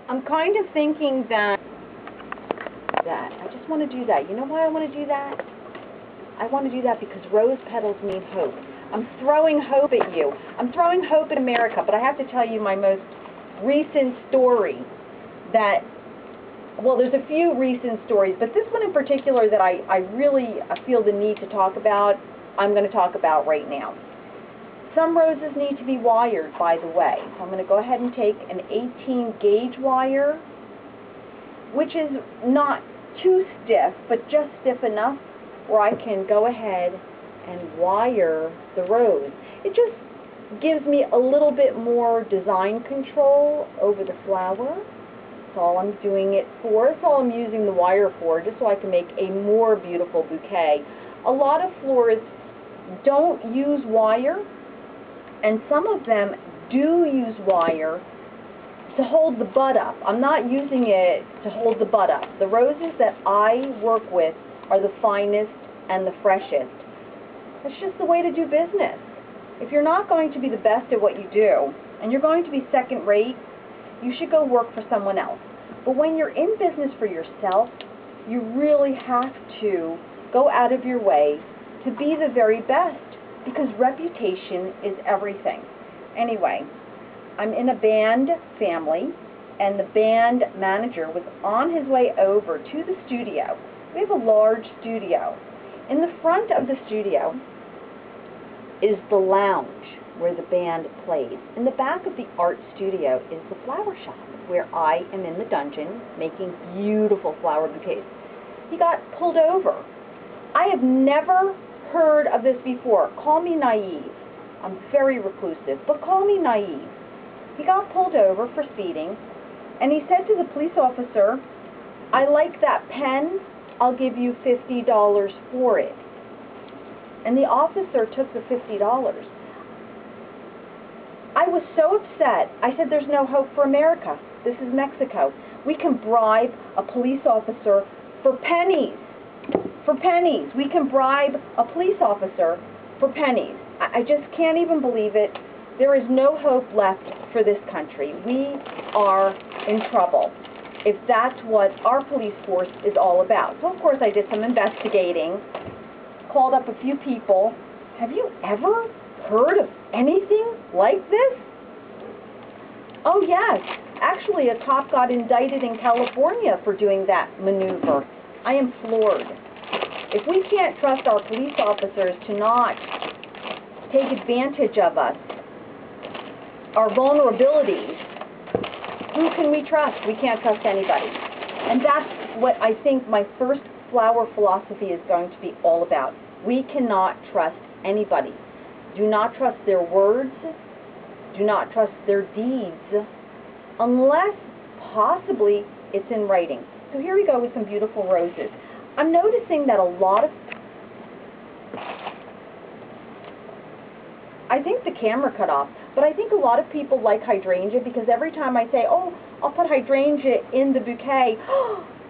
I'm kind of thinking that I just want to do that. You know why I want to do that? I want to do that because rose petals mean hope. I'm throwing hope at you. I'm throwing hope at America, but I have to tell you my most recent story that, well, there's a few recent stories, but this one in particular that I really feel the need to talk about, I'm going to talk about right now. Some roses need to be wired, by the way. So I'm going to go ahead and take an 18 gauge wire, which is not too stiff, but just stiff enough where I can go ahead and wire the rose. It just gives me a little bit more design control over the flower. That's all I'm doing it for. That's all I'm using the wire for, just so I can make a more beautiful bouquet. A lot of florists don't use wire, and some of them do use wire to hold the bud up. I'm not using it to hold the bud up. The roses that I work with are the finest and the freshest. It's just the way to do business. If you're not going to be the best at what you do, and you're going to be second rate, you should go work for someone else. But when you're in business for yourself, you really have to go out of your way to be the very best, because reputation is everything. Anyway, I'm in a band family, and the band manager was on his way over to the studio. We have a large studio. In the front of the studio is the lounge where the band plays. In the back of the art studio is the flower shop where I am in the dungeon making beautiful flower bouquets. He got pulled over. I have never heard of this before. Call me naive. I'm very reclusive, but call me naive. He got pulled over for speeding, and he said to the police officer, "I like that pen. I'll give you $50 for it." And the officer took the $50. I was so upset. I said, "There's no hope for America. This is Mexico. We can bribe a police officer for pennies. For pennies. We can bribe a police officer for pennies." I just can't even believe it. There is no hope left for this country. We are in trouble if that's what our police force is all about. So, of course, I did some investigating, called up a few people. Have you ever heard of anything like this? Oh, yes. Actually, a cop got indicted in California for doing that maneuver. I am floored. If we can't trust our police officers to not take advantage of us, our vulnerabilities, who can we trust? We can't trust anybody. And that's what I think my first flower philosophy is going to be all about. We cannot trust anybody. Do not trust their words. Do not trust their deeds, unless possibly it's in writing. So here we go with some beautiful roses. I'm noticing that a lot of... I think the camera cut off, but I think a lot of people like hydrangea because every time I say, "Oh, I'll put hydrangea in the bouquet,"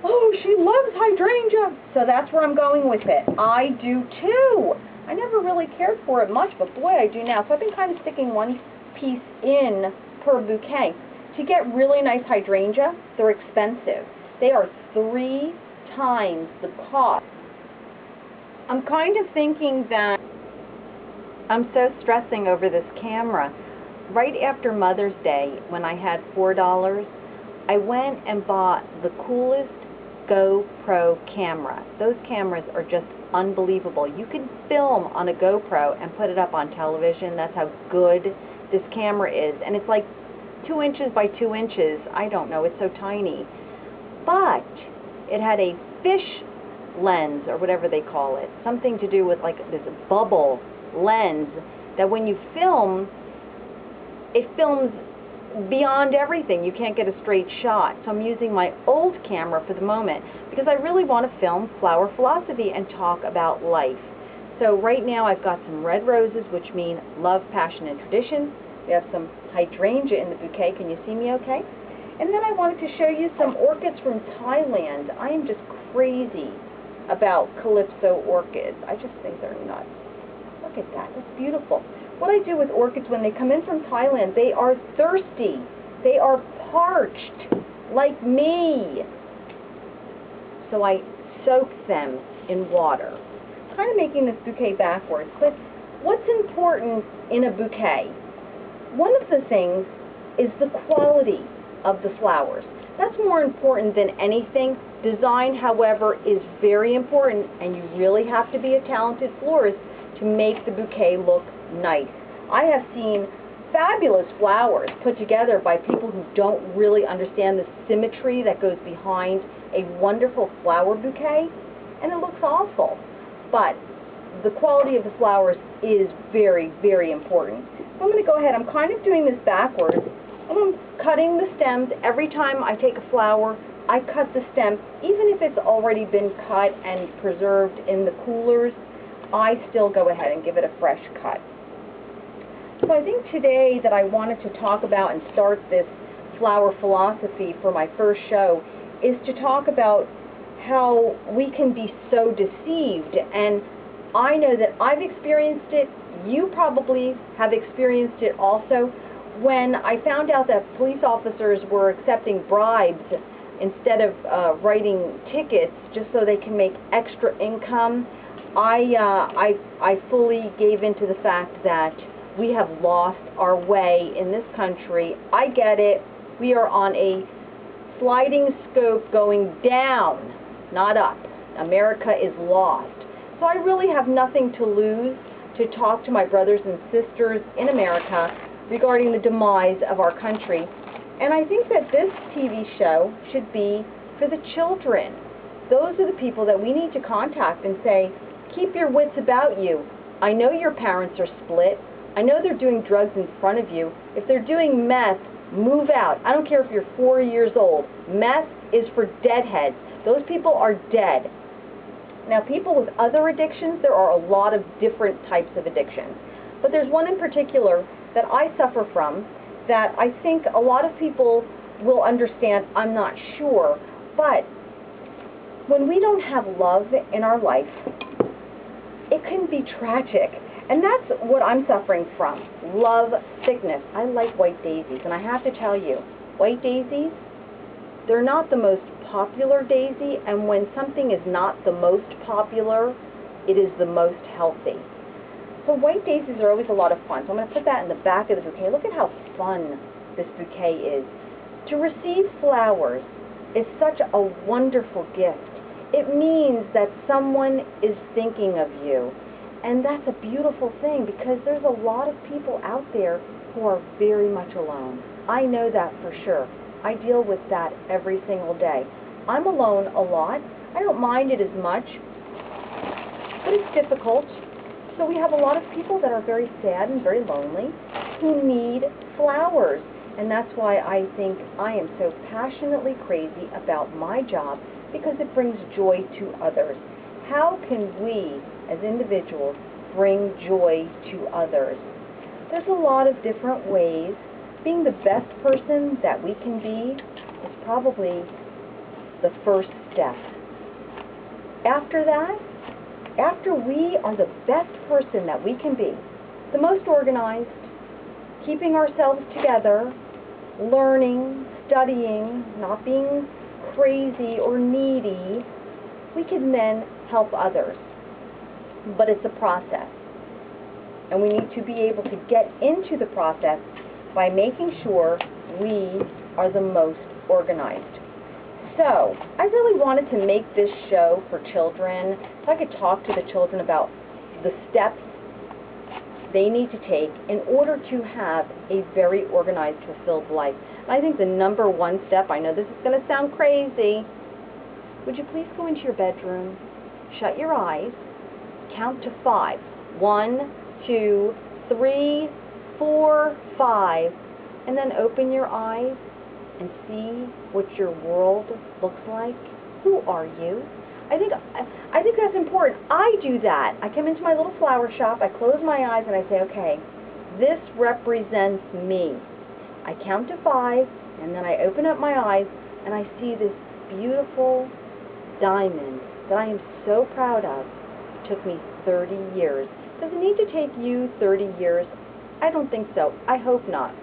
"Oh, she loves hydrangea." So that's where I'm going with it. I do too. I never really cared for it much, but boy, I do now. So I've been kind of sticking one piece in per bouquet. To get really nice hydrangea, they're expensive. They are 3 times the cost. I'm kind of thinking that I'm so stressing over this camera. Right after Mother's Day, when I had $4, I went and bought the coolest GoPro camera. Those cameras are just unbelievable. You can film on a GoPro and put it up on television. That's how good this camera is. And it's like 2 inches by 2 inches. I don't know, it's so tiny. But it had a fish lens, or whatever they call it. Something to do with like this bubble lens that when you film, it films beyond everything. You can't get a straight shot. So I'm using my old camera for the moment because I really want to film Flower Philosophy and talk about life. So right now I've got some red roses, which mean love, passion, and tradition. We have some hydrangea in the bouquet. Can you see me okay? And then I wanted to show you some orchids from Thailand. I am just crazy about calypso orchids. I just think they're nuts. Look at that. That's beautiful. What I do with orchids when they come in from Thailand, they are thirsty. They are parched. like me. So I soak them in water. Kind of making this bouquet backwards, but what's important in a bouquet? One of the things is the quality of the flowers. That's more important than anything. Design, however, is very important, and you really have to be a talented florist to make the bouquet look nice. I have seen fabulous flowers put together by people who don't really understand the symmetry that goes behind a wonderful flower bouquet, and it looks awful. But the quality of the flowers is very, very important. So I'm going to go ahead, I'm kind of doing this backwards, and I'm cutting the stems. Every time I take a flower, I cut the stem. Even if it's already been cut and preserved in the coolers, I still go ahead and give it a fresh cut. So I think today that I wanted to talk about and start this flower philosophy for my first show is to talk about how we can be so deceived. And I know that I've experienced it. You probably have experienced it also. When I found out that police officers were accepting bribes instead of writing tickets just so they can make extra income, I fully gave into the fact that we have lost our way in this country. I get it. We are on a sliding scope going down, not up. America is lost. So I really have nothing to lose to talk to my brothers and sisters in America regarding the demise of our country. And I think that this TV show should be for the children. Those are the people that we need to contact and say, keep your wits about you. I know your parents are split. I know they're doing drugs in front of you. If they're doing meth, move out. I don't care if you're 4 years old. Meth is for deadheads. Those people are dead. Now, people with other addictions, there are a lot of different types of addictions. But there's one in particular that I suffer from that I think a lot of people will understand. I'm not sure. But when we don't have love in our life, it can be tragic. And that's what I'm suffering from, love sickness. I like white daisies, and I have to tell you, white daisies, they're not the most popular daisy, and when something is not the most popular, it is the most healthy. So white daisies are always a lot of fun. So I'm going to put that in the back of the bouquet. Look at how fun this bouquet is. To receive flowers is such a wonderful gift. It means that someone is thinking of you. And that's a beautiful thing, because there's a lot of people out there who are very much alone. I know that for sure. I deal with that every single day. I'm alone a lot. I don't mind it as much, but it's difficult. So we have a lot of people that are very sad and very lonely who need flowers. And that's why I think I am so passionately crazy about my job, because it brings joy to others. How can we, as individuals, bring joy to others? There's a lot of different ways. Being the best person that we can be is probably the first step. After that, after we are the best person that we can be, the most organized, keeping ourselves together, learning, studying, not being crazy or needy, we can then help others. But it's a process. And we need to be able to get into the process by making sure we are the most organized. So, I really wanted to make this show for children, so I could talk to the children about the steps they need to take in order to have a very organized, fulfilled life. And I think the number one step, I know this is going to sound crazy, would you please go into your bedroom, shut your eyes, count to 5. 1, 2, 3, 4, 5, and then open your eyes and see what your world looks like. Who are you? I think that's important. I do that. I come into my little flower shop, I close my eyes, and I say, okay, this represents me. I count to 5, and then I open up my eyes, and I see this beautiful diamond that I am so proud of. It took me 30 years. Does it need to take you 30 years? I don't think so. I hope not.